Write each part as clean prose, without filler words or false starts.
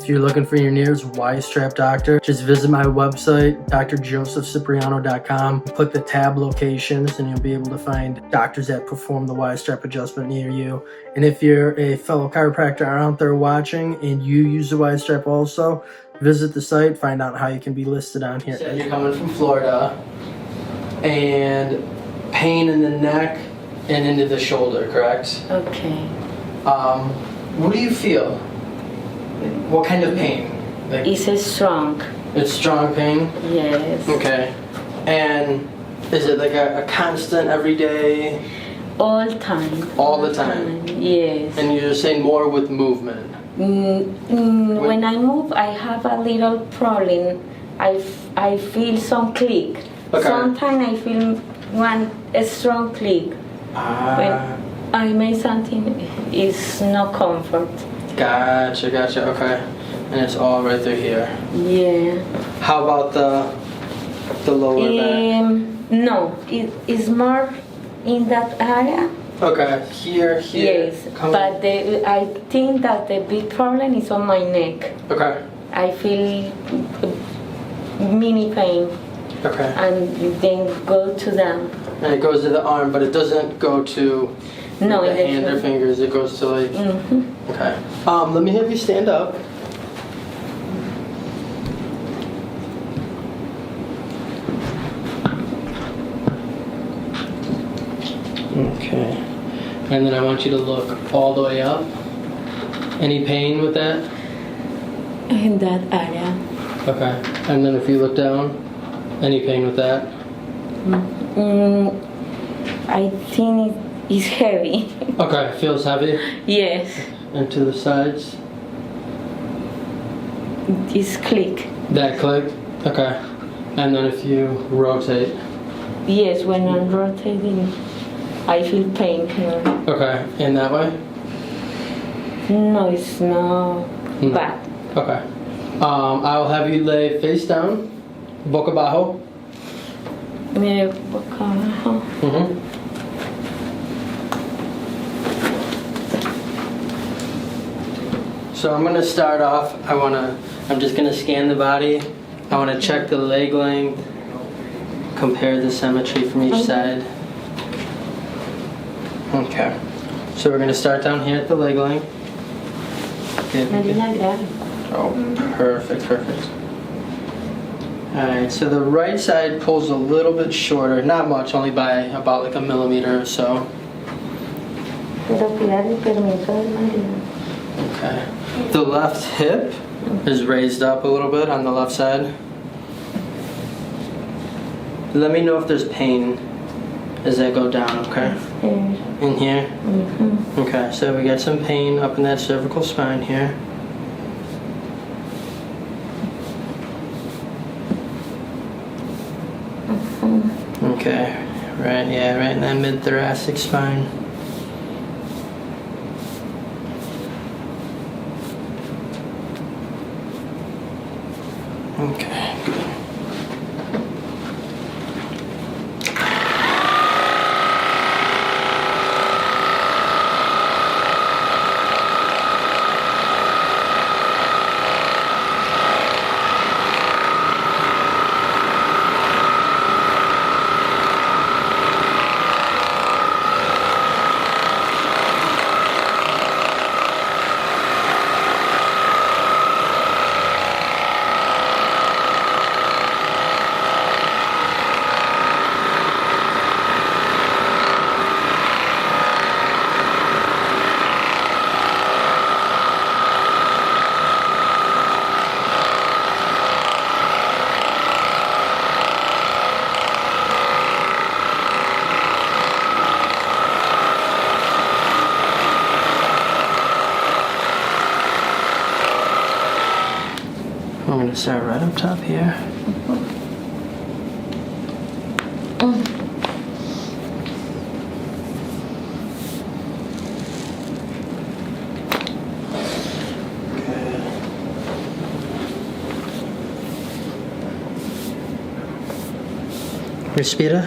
If you're looking for your nearest Y-strap doctor, just visit my website, drjosephcipriano.com. Click the tab locations and you'll be able to find doctors that perform the Y-strap adjustment near you. And if you're a fellow chiropractor out there watching and you use the Y-strap also, visit the site, find out how you can be listed on here. You're coming from Florida and pain in the neck and into the shoulder, correct? Okay. What do you feel? What kind of pain? Like, It's strong. it's strong pain? Yes. Okay. And is it like a constant every day? All time. All the time? Yes. And you're saying more with movement? When I move, I have a little problem. I feel some click. Okay. Sometimes I feel a strong click. When I make something, it's no comfort. Gotcha, okay. And it's all right through here. Yeah. How about the lower back? No, it's more in that area. Okay, here. Yes, but I think that the big problem is on my neck. Okay. I feel mini pain. Okay. And then go to them. And it goes to the arm, but it doesn't go to the hand or fingers. It goes to like. Okay. Let me have you stand up. Okay. And then I want you to look all the way up. Any pain with that? In that area. Okay. And then if you look down, any pain with that? I think it's heavy. Okay, feels heavy? Yes. And to the sides? It's click. That click? Okay. And then if you rotate? Yes, when I'm rotating, I feel pain here. Okay, in that way? No, it's not bad. Okay. I'll have you lay face down, boca abajo. So I'm gonna start off. I'm just gonna scan the body. I wanna check the leg length, compare the symmetry from each side. Okay. So we're gonna start down here at the leg length. Oh, perfect. Alright, so the right side pulls a little bit shorter, not much, only by about like a millimeter or so. Okay. The left hip is raised up a little bit on the left side. Let me know if there's pain as I go down, okay? In here? Okay, so we got some pain up in that cervical spine here. Okay, right in that mid-thoracic spine. Okay, good. I'm going to start right up top here. Respira.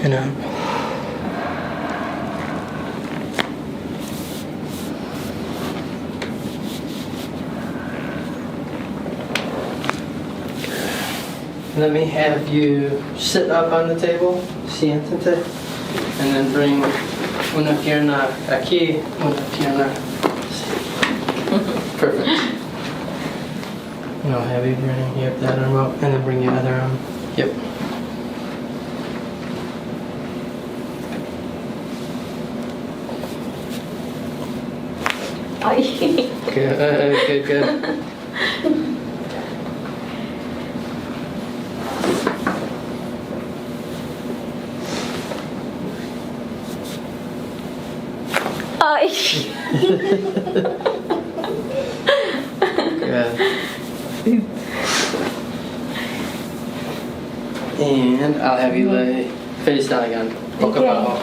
And out. let me have you sit up on the table, siéntate, and then bring una pierna aquí, una pierna. Perfect. And I'll have you bring, yep, that arm up, and then bring your other arm. Yep. Good. Good. And I'll have you lay face down again. Boca abajo.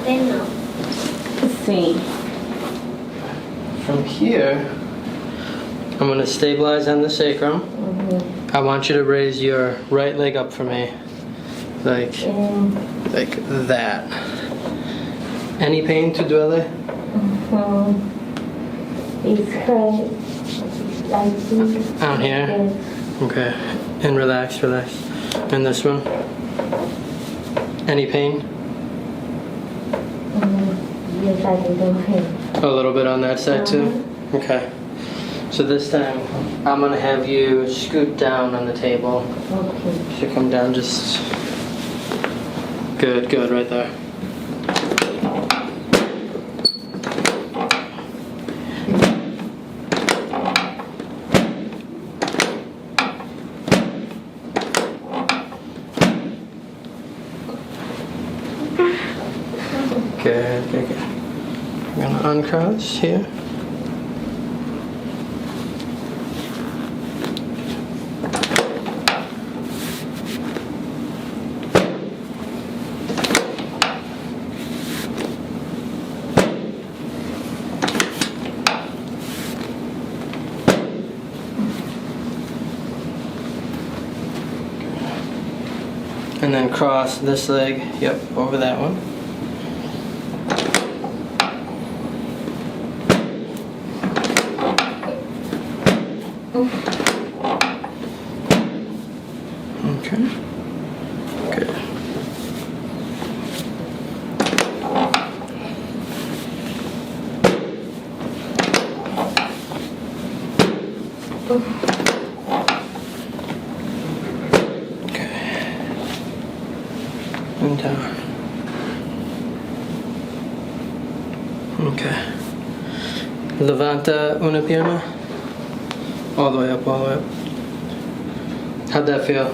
No. Sí. From here, I'm going to stabilize on the sacrum. I want you to raise your right leg up for me. Like that. Any pain to duele? It's hurt like this. Down here? Yes. Okay. And relax. And this one? Any pain? Yes, I do pain. A little bit on that side too? Okay. So this time, I'm going to have you scoot down on the table. Okay. So come down just... Good, right there. Good. I'm going to uncross here. And then cross this leg, yep, over that one. Okay. Good. And down. Okay. Levanta una pierna. All the way up. How'd that feel?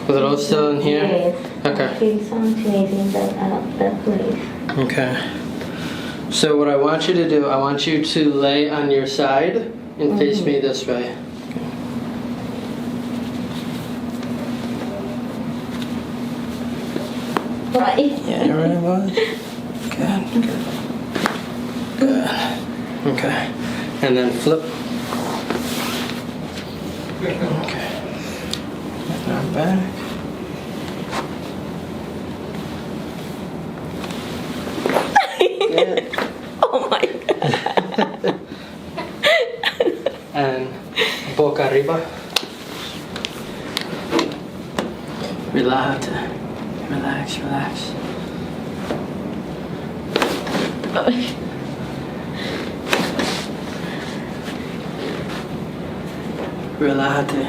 Was it all still in here? Yes. Okay. I feel something in that place. Okay. So what I want you to do, I want you to lay on your side and face me this way. Right. Yeah, right it was. Good. Okay. And then flip. Okay. Arm back. Good. Oh my God. And boca arriba. Relájate. Relax. Relájate.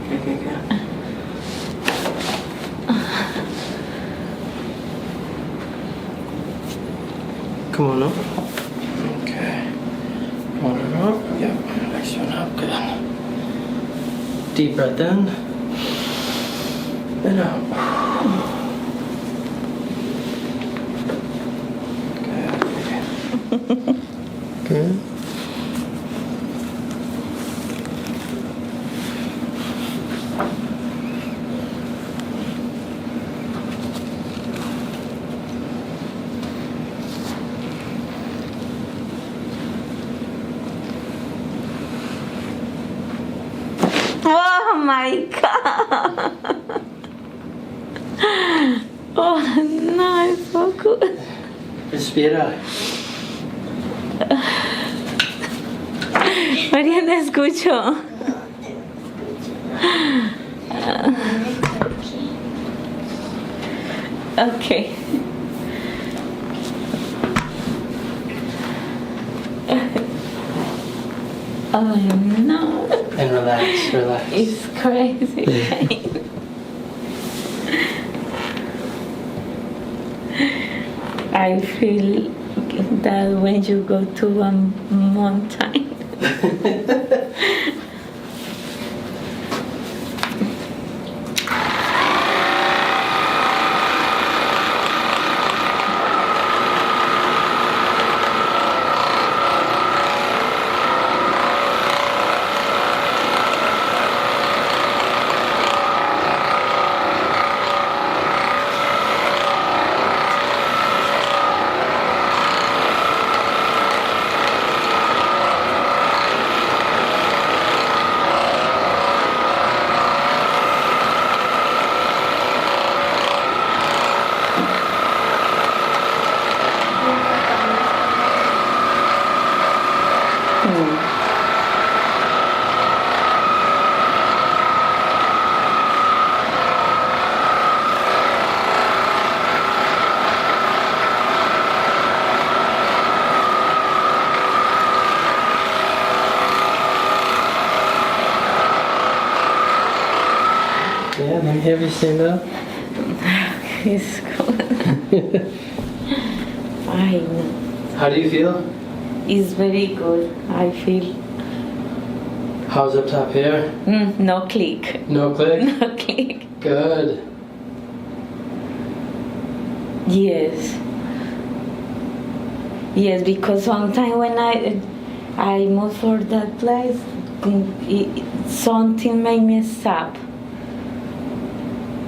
Good. Come on up. Okay. One up. Yep. Next one up. Good. Deep breath in. And out. Good. Oh my God. Oh no, it's so good. Respira. Mariana, escucho. Okay. Oh no. And relax, relax. It's crazy. I feel that when you go to a mountain. Yeah, let me have you stand up. It's good. I know. How do you feel? It's very good. I feel. How's up top here? No click. No click? No click. Good. Yes. Yes, because sometimes when I move for that place, something made me stop.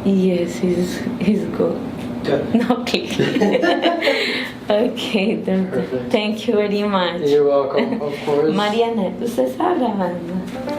Yes, it's good. Good. No click. Okay, Perfect. thank you very much. You're welcome, of course. Mariana, ¿tú estás grabando?